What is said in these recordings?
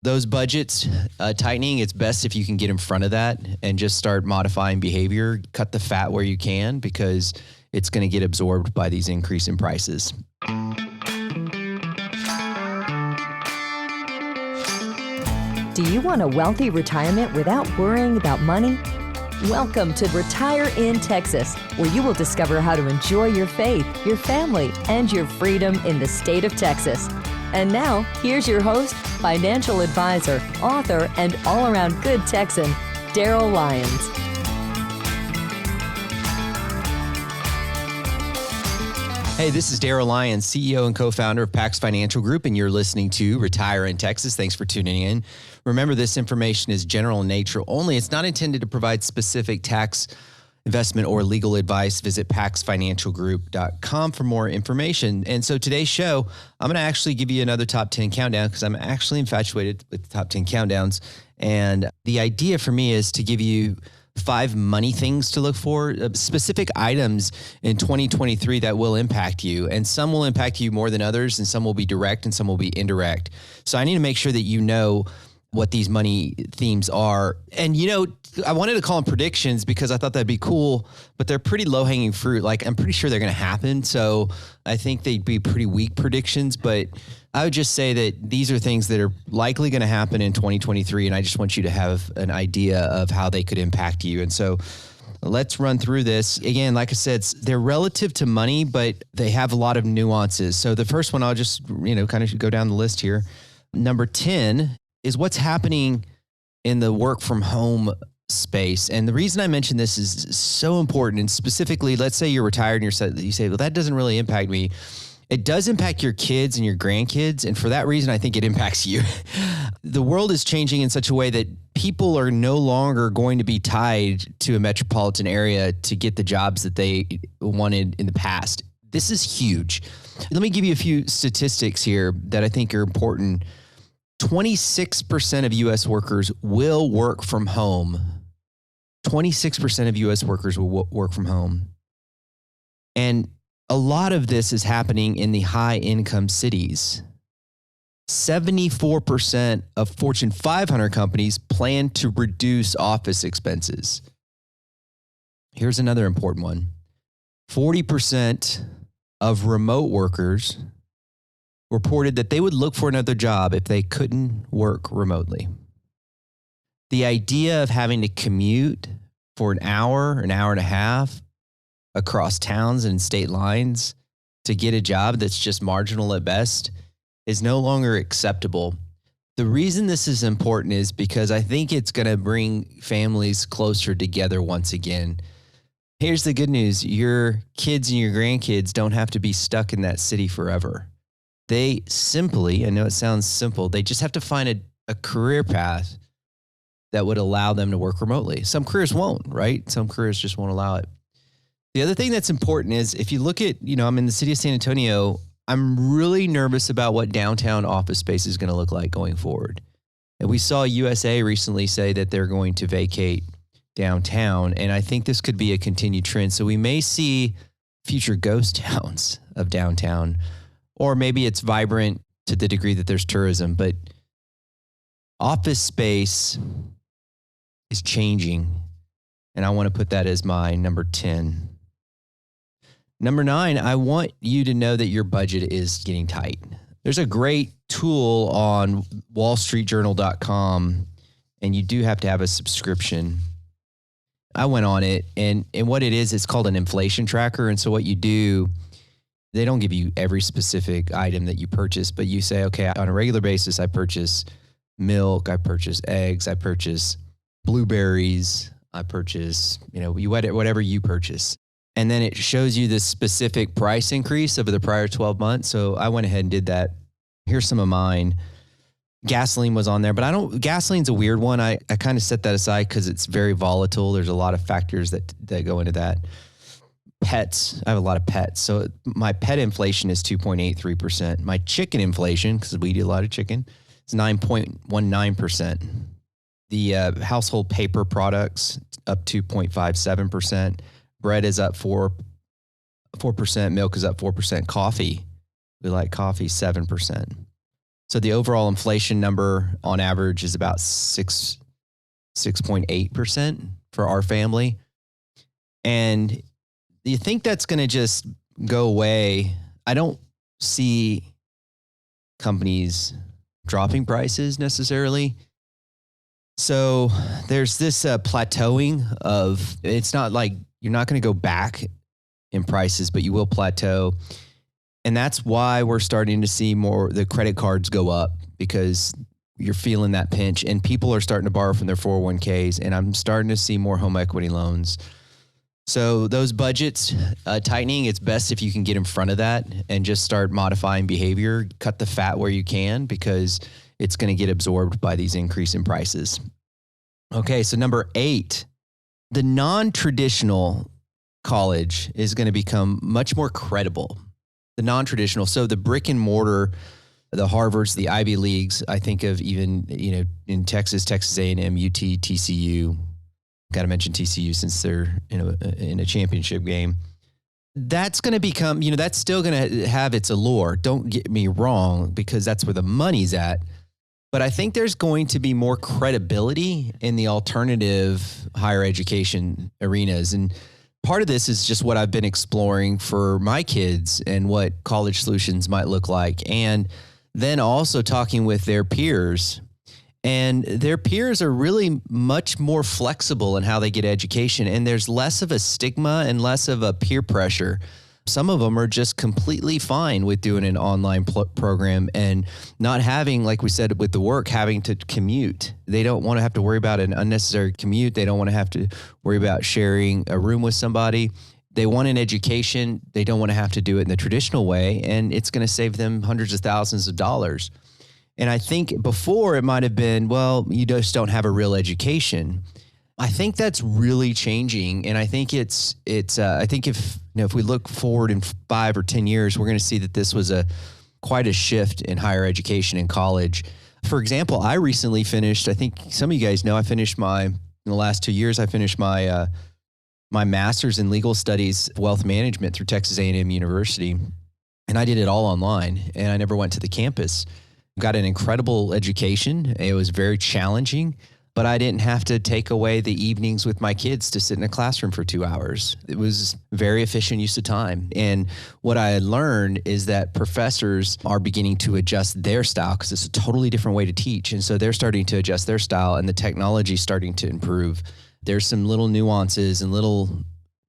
Those budgets tightening, it's best if you can get in front of that and just start modifying behavior, cut the fat where you can, because it's going to get absorbed by these increase in prices. Do you want a wealthy retirement without worrying about money? Welcome to Retire in Texas, where you will discover how to enjoy your faith, your family, and your freedom in the state of Texas. And now, here's your host, financial advisor, author, and all-around good Texan, Daryl Lyons. Hey, this is Daryl Lyons, CEO and co-founder of Pax Financial Group, and you're listening to Retire in Texas. Thanks for tuning in. Remember, this information is general in nature only. It's not intended to provide specific tax, investment, or legal advice. Visit paxfinancialgroup.com for more information. And so today's show, I'm going to actually give you another top 10 countdown because I'm actually infatuated with the top 10 countdowns. And the idea for me is to give you 5 money things to look for, specific items in 2023 that will impact you. And some will impact you more than others, and some will be direct and some will be indirect. So I need to make sure that you know what these money themes are. And, I wanted to call them predictions because I thought that'd be cool, but they're pretty low hanging fruit. Like, I'm pretty sure they're going to happen. So I think they'd be pretty weak predictions, but I would just say that these are things that are likely going to happen in 2023. And I just want you to have an idea of how they could impact you. And so let's run through this. Again, like I said, they're relative to money, but they have a lot of nuances. So the first one, I'll just, kind of go down the list here. Number 10 is what's happening in the work from home space. And the reason I mention this is so important. And specifically, let's say you're retired and you say, well, that doesn't really impact me. It does impact your kids and your grandkids. And for that reason, I think it impacts you. The world is changing in such a way that people are no longer going to be tied to a metropolitan area to get the jobs that they wanted in the past. This is huge. Let me give you a few statistics here that I think are important. 26% of U.S. workers will work from home. 26% of U.S. workers will work from home. And a lot of this is happening in the high income cities. 74% of Fortune 500 companies plan to reduce office expenses. Here's another important one. 40% of remote workers reported that they would look for another job if they couldn't work remotely. The idea of having to commute for an hour and a half across towns and state lines to get a job that's just marginal at best is no longer acceptable. The reason this is important is because I think it's going to bring families closer together once again. Here's the good news. Your kids and your grandkids don't have to be stuck in that city forever. They simply, I know it sounds simple, they just have to find a career path that would allow them to work remotely. Some careers won't, right? Some careers just won't allow it. The other thing that's important is if you look at, I'm in the city of San Antonio, I'm really nervous about what downtown office space is going to look like going forward. And we saw USA recently say that they're going to vacate downtown, and I think this could be a continued trend. So we may see future ghost towns of downtown. Or maybe it's vibrant to the degree that there's tourism, but office space is changing. And I want to put that as my number 10. Number 9, I want you to know that your budget is getting tight. There's a great tool on wallstreetjournal.com, and you do have to have a subscription. I went on it, and what it is, it's called an inflation tracker. And so what you do, they don't give you every specific item that you purchase, but you say, okay, on a regular basis, I purchase milk, I purchase eggs, I purchase blueberries, I purchase, whatever you purchase. And then it shows you the specific price increase over the prior 12 months. So I went ahead and did that. Here's some of mine. Gasoline was on there, but gasoline's a weird one. I kind of set that aside because it's very volatile. There's a lot of factors that go into that. Pets, I have a lot of pets. So my pet inflation is 2.83%. My chicken inflation, because we eat a lot of chicken, is 9.19%. The household paper products up 2.57%. Bread is up 4%. Milk is up 4%. Coffee, we like coffee, 7%. So the overall inflation number on average is about 6.8% for our family. And do you think that's going to just go away? I don't see companies dropping prices necessarily. So there's this plateauing of, it's not like you're not going to go back in prices, but you will plateau. And that's why we're starting to see the credit cards go up, because you're feeling that pinch and people are starting to borrow from their 401ks, and I'm starting to see more home equity loans. So those budgets tightening, it's best if you can get in front of that and just start modifying behavior, cut the fat where you can, because it's going to get absorbed by these increase in prices. Okay, so number 8, the non-traditional college is going to become much more credible. The non-traditional, so the brick and mortar, the Harvards, the Ivy Leagues, I think of even, in Texas, Texas A&M, UT, TCU. Got to mention TCU since they're in a championship game. That's going to become, that's still going to have its allure. Don't get me wrong, because that's where the money's at. But I think there's going to be more credibility in the alternative higher education arenas. And part of this is just what I've been exploring for my kids and what college solutions might look like. And then also talking with their peers. And their peers are really much more flexible in how they get education. And there's less of a stigma and less of a peer pressure. Some of them are just completely fine with doing an online program and not having, like we said with the work, having to commute. They don't want to have to worry about an unnecessary commute. They don't want to have to worry about sharing a room with somebody. They want an education. They don't want to have to do it in the traditional way. And it's going to save them hundreds of thousands of dollars. And I think before it might have been, well, you just don't have a real education. I think that's really changing. And I think I think if we look forward in 5 or 10 years, we're going to see that this was quite a shift in higher education and college. For example, I recently finished, I think some of you guys know, in the last 2 years, I finished my master's in legal studies, wealth management through Texas A&M University. And I did it all online, and I never went to the campus. Got an incredible education. It was very challenging, but I didn't have to take away the evenings with my kids to sit in a classroom for 2 hours. It was very efficient use of time. And what I learned is that professors are beginning to adjust their style, because it's a totally different way to teach. And so they're starting to adjust their style, and the technology is starting to improve. There's some little nuances and little,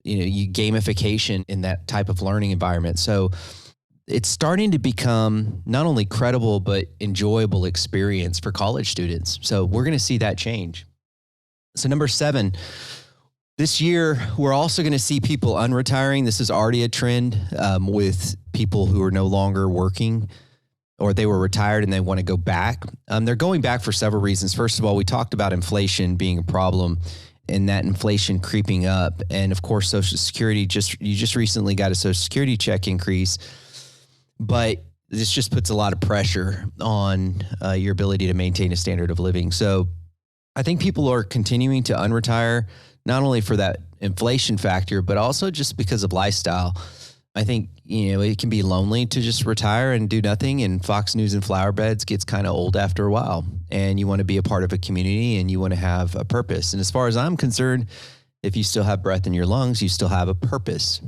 gamification in that type of learning environment. So it's starting to become not only credible, but enjoyable experience for college students. So we're going to see that change. So number 7, this year, we're also going to see people unretiring. This is already a trend with people who are no longer working, or they were retired and they want to go back. They're going back for several reasons. First of all, we talked about inflation being a problem, and that inflation creeping up. And of course, Social Security, you just recently got a Social Security check increase. But this just puts a lot of pressure on your ability to maintain a standard of living. So I think people are continuing to unretire, not only for that inflation factor, but also just because of lifestyle. I think, it can be lonely to just retire and do nothing. And Fox News and flower beds gets kind of old after a while. And you want to be a part of a community, and you want to have a purpose. And as far as I'm concerned, if you still have breath in your lungs, you still have a purpose.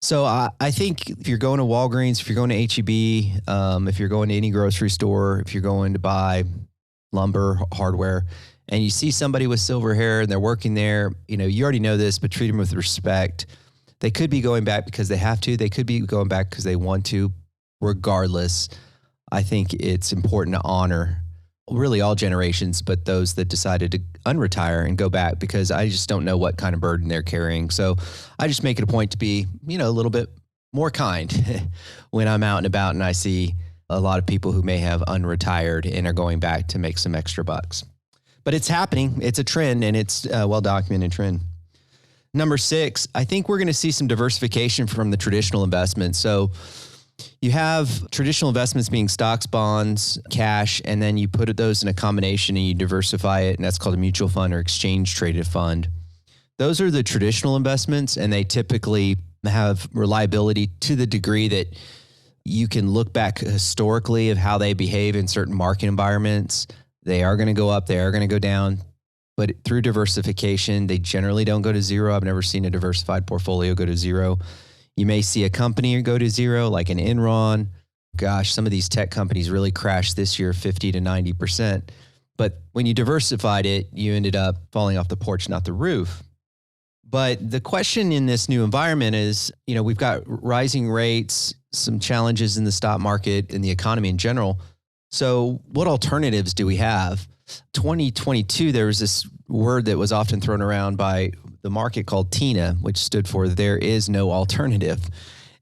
So I think if you're going to Walgreens, if you're going to H-E-B, if you're going to any grocery store, if you're going to buy lumber, hardware, and you see somebody with silver hair and they're working there, you already know this, but treat them with respect. They could be going back because they have to. They could be going back because they want to. Regardless, I think it's important to honor really all generations, but those that decided to unretire and go back, because I just don't know what kind of burden they're carrying. So I just make it a point to be, a little bit more kind when I'm out and about and I see a lot of people who may have unretired and are going back to make some extra bucks. But it's happening. It's a trend, and it's a well-documented trend. Number 6, I think we're going to see some diversification from the traditional investments. So you have traditional investments being stocks, bonds, cash, and then you put those in a combination and you diversify it, and that's called a mutual fund or exchange traded fund. Those are the traditional investments, and they typically have reliability to the degree that You can look back historically of how they behave in certain market environments. They are going to go up, they are going to go down. But through diversification, they generally don't go to zero. I've never seen a diversified portfolio go to zero. You may see a company go to zero, like an Enron. Gosh, some of these tech companies really crashed this year 50 to 90%. But when you diversified it, you ended up falling off the porch, not the roof. But the question in this new environment is, we've got rising rates, some challenges in the stock market and the economy in general. So what alternatives do we have? 2022, there was this word that was often thrown around by the market called TINA, which stood for there is no alternative.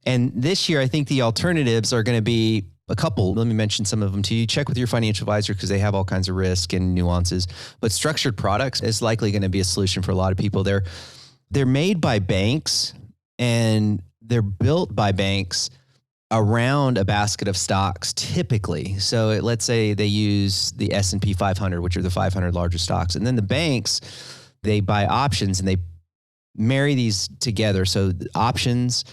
And this year, I think the alternatives are going to be a couple. Let me mention some of them to you. Check with your financial advisor because they have all kinds of risk and nuances. But structured products is likely going to be a solution for a lot of people. They're made by banks and they're built by banks around a basket of stocks typically. So let's say they use the S&P 500, which are the 500 largest stocks. And then the banks, they buy options and they marry these together. So options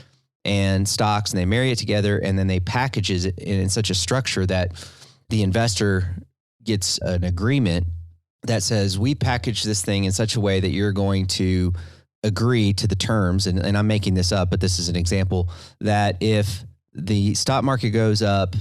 and stocks, and they marry it together and then they package it in such a structure that the investor gets an agreement that says, we package this thing in such a way that you're going to agree to the terms. And I'm making this up, but this is an example that if the stock market goes up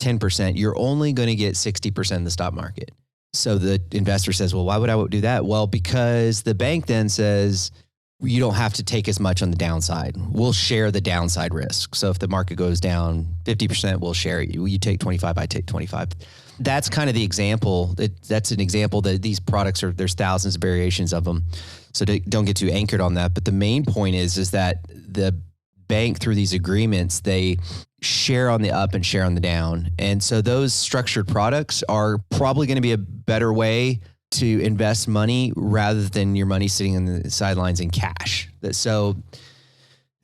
10%, you're only going to get 60% of the stock market. So the investor says, well, why would I do that? Well, because the bank then says, you don't have to take as much on the downside. We'll share the downside risk. So if the market goes down 50%, we'll share it. You take 25, I take 25. That's kind of the example. That's an example that these products there's thousands of variations of them. So don't get too anchored on that. But the main point is that the bank, through these agreements, they share on the up and share on the down. And so those structured products are probably going to be a better way to invest money rather than your money sitting on the sidelines in cash. So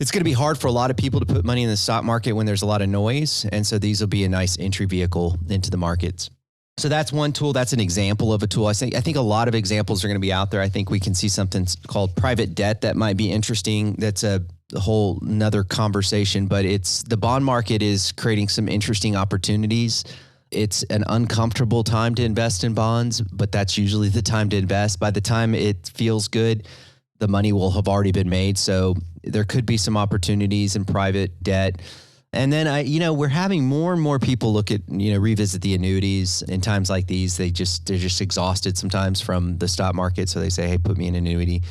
it's going to be hard for a lot of people to put money in the stock market when there's a lot of noise. And so these will be a nice entry vehicle into the markets. So that's one tool. That's an example of a tool. I think a lot of examples are going to be out there. I think we can see something called private debt that might be interesting. That's a whole nother conversation, but the bond market is creating some interesting opportunities. It's an uncomfortable time to invest in bonds, but that's usually the time to invest. By the time it feels good, the money will have already been made. So there could be some opportunities in private debt. And then we're having more and more people look at, revisit the annuities in times like these. They're just exhausted sometimes from the stock market. So they say, hey, put me in an annuity.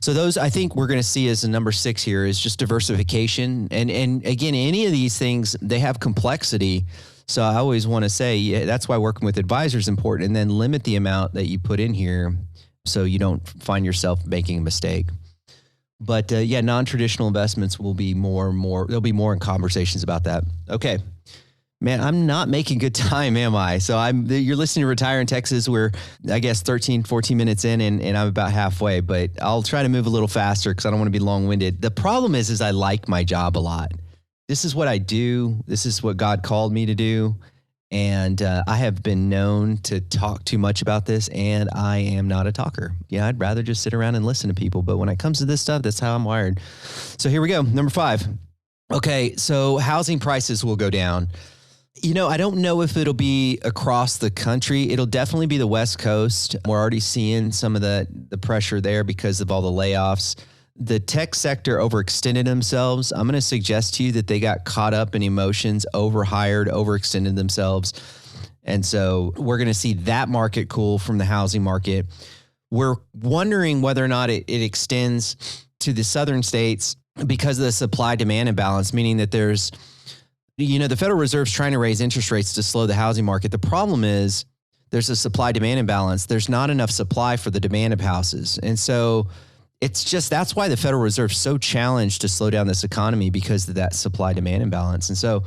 So those, I think we're going to see as a number 6 here is just diversification. And again, any of these things, they have complexity. So I always want to say that's why working with advisors is important, and then limit the amount that you put in here so you don't find yourself making a mistake. But non-traditional investments will be more and more. There'll be more in conversations about that. Okay. Man, I'm not making good time, am I? So you're listening to Retire in Texas. We're, I guess, 13, 14 minutes in, and I'm about halfway, but I'll try to move a little faster because I don't want to be long-winded. The problem is I like my job a lot. This is what I do. This is what God called me to do. And I have been known to talk too much about this, and I am not a talker. Yeah, I'd rather just sit around and listen to people. But when it comes to this stuff, that's how I'm wired. So here we go. Number 5. Okay, so housing prices will go down. I don't know if it'll be across the country. It'll definitely be the West Coast. We're already seeing some of the pressure there because of all the layoffs. The tech sector overextended themselves. I'm going to suggest to you that they got caught up in emotions, overhired, overextended themselves. And so we're going to see that market cool from the housing market. We're wondering whether or not it extends to the southern states because of the supply-demand imbalance, meaning that there's, the Federal Reserve's trying to raise interest rates to slow the housing market. The problem is there's a supply-demand imbalance. There's not enough supply for the demand of houses. And so that's why the Federal Reserve's so challenged to slow down this economy, because of that supply-demand imbalance. And so,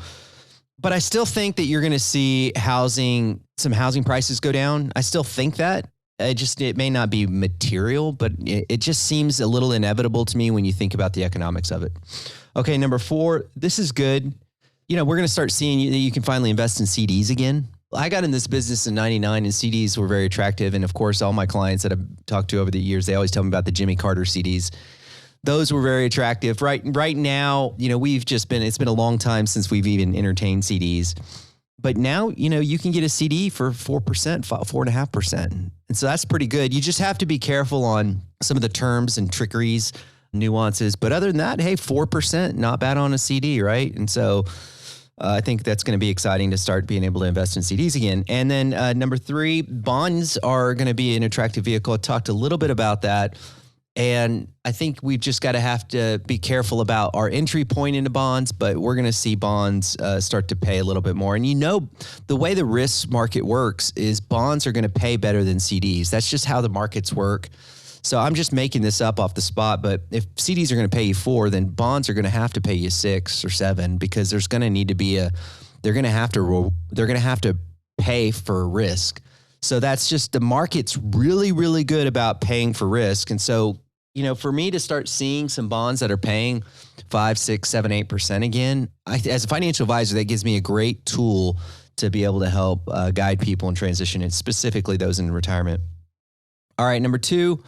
but I still think that you're going to see some housing prices go down. I still think that. It may not be material, but it just seems a little inevitable to me when you think about the economics of it. Okay, number 4, this is good. We're going to start seeing you can finally invest in CDs again. I got in this business in 99 and CDs were very attractive. And of course, all my clients that I've talked to over the years, they always tell me about the Jimmy Carter CDs. those were very attractive. Right now, it's been a long time since we've even entertained CDs. But now, you can get a CD for 4%, 4.5%. And so that's pretty good. You just have to be careful on some of the terms and trickeries, nuances. But other than that, hey, 4%, not bad on a CD, right? And so I think that's going to be exciting to start being able to invest in CDs again. And then number 3, bonds are going to be an attractive vehicle. I talked a little bit about that. And I think we've just got to have to be careful about our entry point into bonds, but we're going to see bonds start to pay a little bit more. And the way the risk market works is bonds are going to pay better than CDs. That's just how the markets work. So I'm just making this up off the spot, but if CDs are going to pay you 4, then bonds are going to have to pay you 6 or 7 because there's going to need to be they're going to have to pay for risk. So that's just the market's really, really good about paying for risk. And so, for me to start seeing some bonds that are paying 5, 6, 7, 8% again, as a financial advisor, that gives me a great tool to be able to help guide people in transition, and specifically those in retirement. All right, number 2,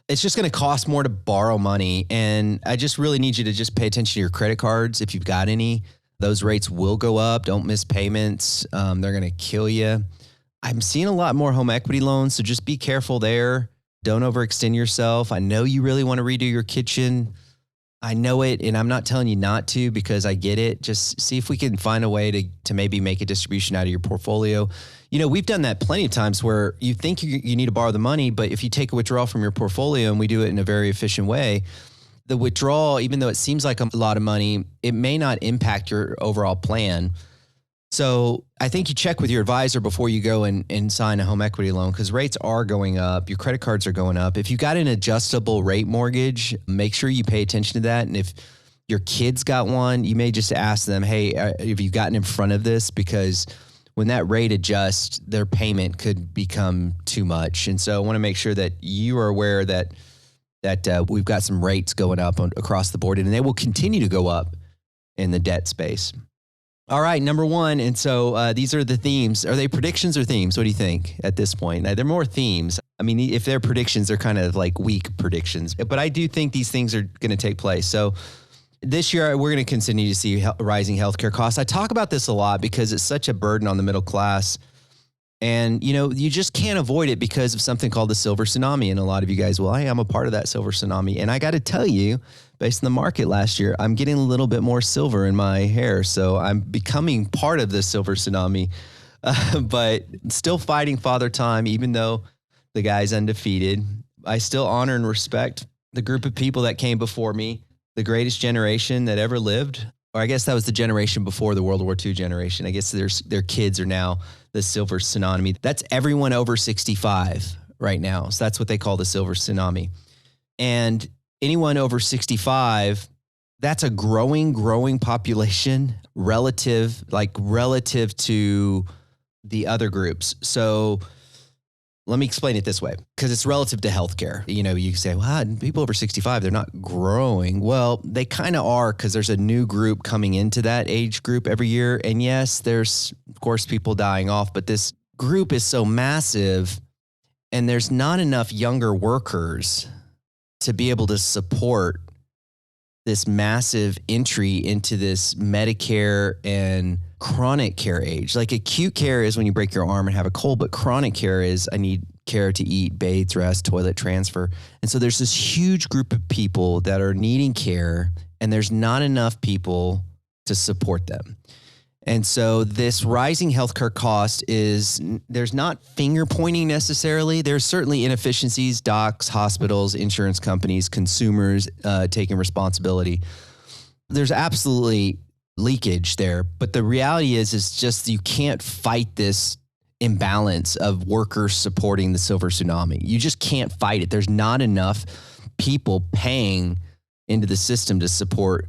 it's just going to cost more to borrow money. And I just really need you to just pay attention to your credit cards. If you've got any, those rates will go up. Don't miss payments. They're going to kill you. I'm seeing a lot more home equity loans, so just be careful there. Don't overextend yourself. I know you really want to redo your kitchen. I know it, and I'm not telling you not to because I get it. Just see if we can find a way to maybe make a distribution out of your portfolio. We've done that plenty of times where you think you need to borrow the money, but if you take a withdrawal from your portfolio and we do it in a very efficient way, the withdrawal, even though it seems like a lot of money, it may not impact your overall plan. So I think you check with your advisor before you go and sign a home equity loan because rates are going up. Your credit cards are going up. If you got an adjustable rate mortgage, make sure you pay attention to that. And if your kids got one, you may just ask them, hey, have you gotten in front of this? Because when that rate adjusts, their payment could become too much. And so I want to make sure that you are aware that we've got some rates going up across the board, and they will continue to go up in the debt space. All right, number 1. And so these are the themes. Are they predictions or themes? What do you think at this point? They're more themes. I mean, if they're predictions, they're kind of like weak predictions. But I do think these things are going to take place. So this year, we're going to continue to see rising healthcare costs. I talk about this a lot because it's such a burden on the middle class. And, you just can't avoid it because of something called the silver tsunami. And a lot of you guys, well, I'm a part of that silver tsunami. And I got to tell you, based on the market last year, I'm getting a little bit more silver in my hair. So I'm becoming part of the silver tsunami, but still fighting Father Time, even though the guy's undefeated. I still honor and respect the group of people that came before me, the greatest generation that ever lived. Or I guess that was the generation before the World War II generation. I guess their kids are now the silver tsunami. That's everyone over 65 right now. So that's what they call the silver tsunami. And anyone over 65, that's a growing population relative to the other groups. So let me explain it this way, because it's relative to healthcare. You say, well, people over 65, they're not growing. Well, they kind of are, because there's a new group coming into that age group every year. And yes, there's, of course, people dying off, but this group is so massive and there's not enough younger workers to be able to support this massive entry into this Medicare and chronic care age. Like acute care is when you break your arm and have a cold, but chronic care is I need care to eat, bathe, rest, toilet, transfer. And so there's this huge group of people that are needing care and there's not enough people to support them. And so this rising healthcare cost there's not finger pointing necessarily. There's certainly inefficiencies, docs, hospitals, insurance companies, consumers taking responsibility. There's absolutely leakage there. But the reality is just you can't fight this imbalance of workers supporting the silver tsunami. You just can't fight it. There's not enough people paying into the system to support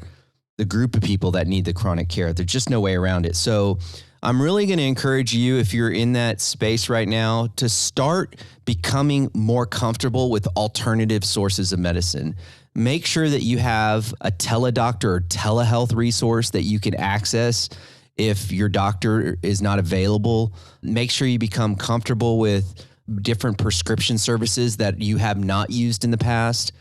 the group of people that need the chronic care. There's just no way around it. So I'm really going to encourage you, if you're in that space right now, to start becoming more comfortable with alternative sources of medicine. Make sure that you have a teledoctor or telehealth resource that you can access if your doctor is not available. Make sure you become comfortable with different prescription services that you have not used in the past.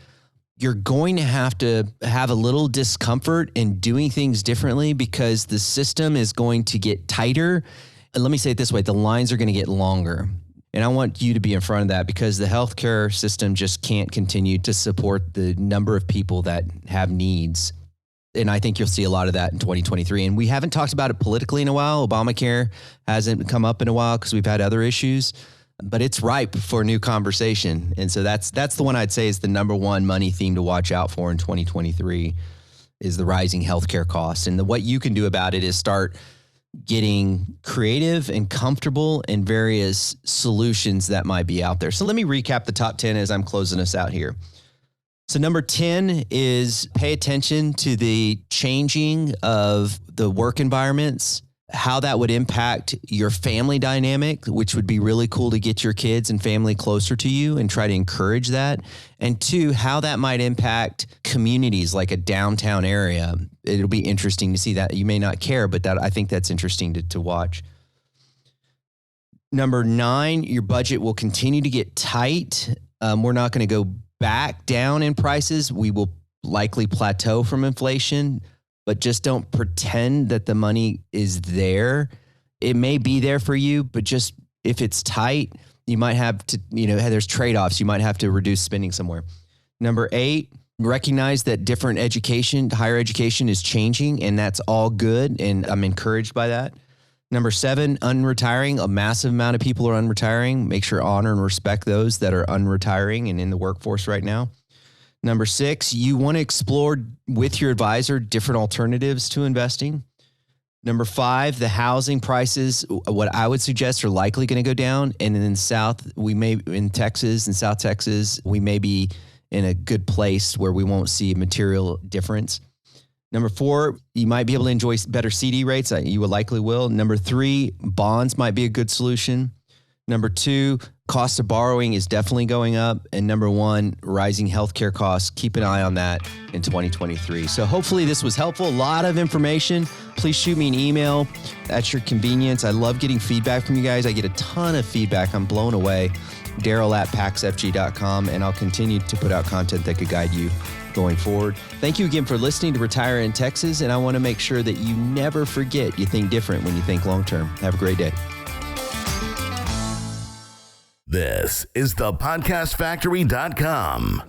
you're going to have a little discomfort in doing things differently because the system is going to get tighter. And let me say it this way, the lines are going to get longer. And I want you to be in front of that because the healthcare system just can't continue to support the number of people that have needs. And I think you'll see a lot of that in 2023. And we haven't talked about it politically in a while. Obamacare hasn't come up in a while because we've had other issues, but it's ripe for a new conversation. And so that's the one I'd say is the number one money theme to watch out for in 2023 is the rising healthcare costs. And what you can do about it is start getting creative and comfortable in various solutions that might be out there. So let me recap the top 10 as I'm closing us out here. So number 10 is pay attention to the changing of the work environments, how that would impact your family dynamic, which would be really cool to get your kids and family closer to you and try to encourage that. And 2, how that might impact communities like a downtown area. It'll be interesting to see that. You may not care, but I think that's interesting to watch. Number 9, your budget will continue to get tight. We're not going to go back down in prices. We will likely plateau from inflation, but just don't pretend that the money is there. It may be there for you, but just if it's tight, you might have to, there's trade-offs. You might have to reduce spending somewhere. Number 8, recognize that different education, higher education is changing, and that's all good, and I'm encouraged by that. Number 7, unretiring. A massive amount of people are unretiring. Make sure honor and respect those that are unretiring and in the workforce right now. Number 6, you want to explore with your advisor different alternatives to investing. Number 5, the housing prices, what I would suggest are likely going to go down. And in in Texas and South Texas, we may be in a good place where we won't see a material difference. Number 4, you might be able to enjoy better CD rates. You will likely will. Number 3, bonds might be a good solution. Number 2, cost of borrowing is definitely going up. And number 1, rising healthcare costs. Keep an eye on that in 2023. So hopefully this was helpful. A lot of information. Please shoot me an email at your convenience. I love getting feedback from you guys. I get a ton of feedback. I'm blown away. Daryl@paxfg.com, and I'll continue to put out content that could guide you going forward. Thank you again for listening to Retire in Texas, and I want to make sure that you never forget you think different when you think long-term. Have a great day. This is the podcastfactory.com.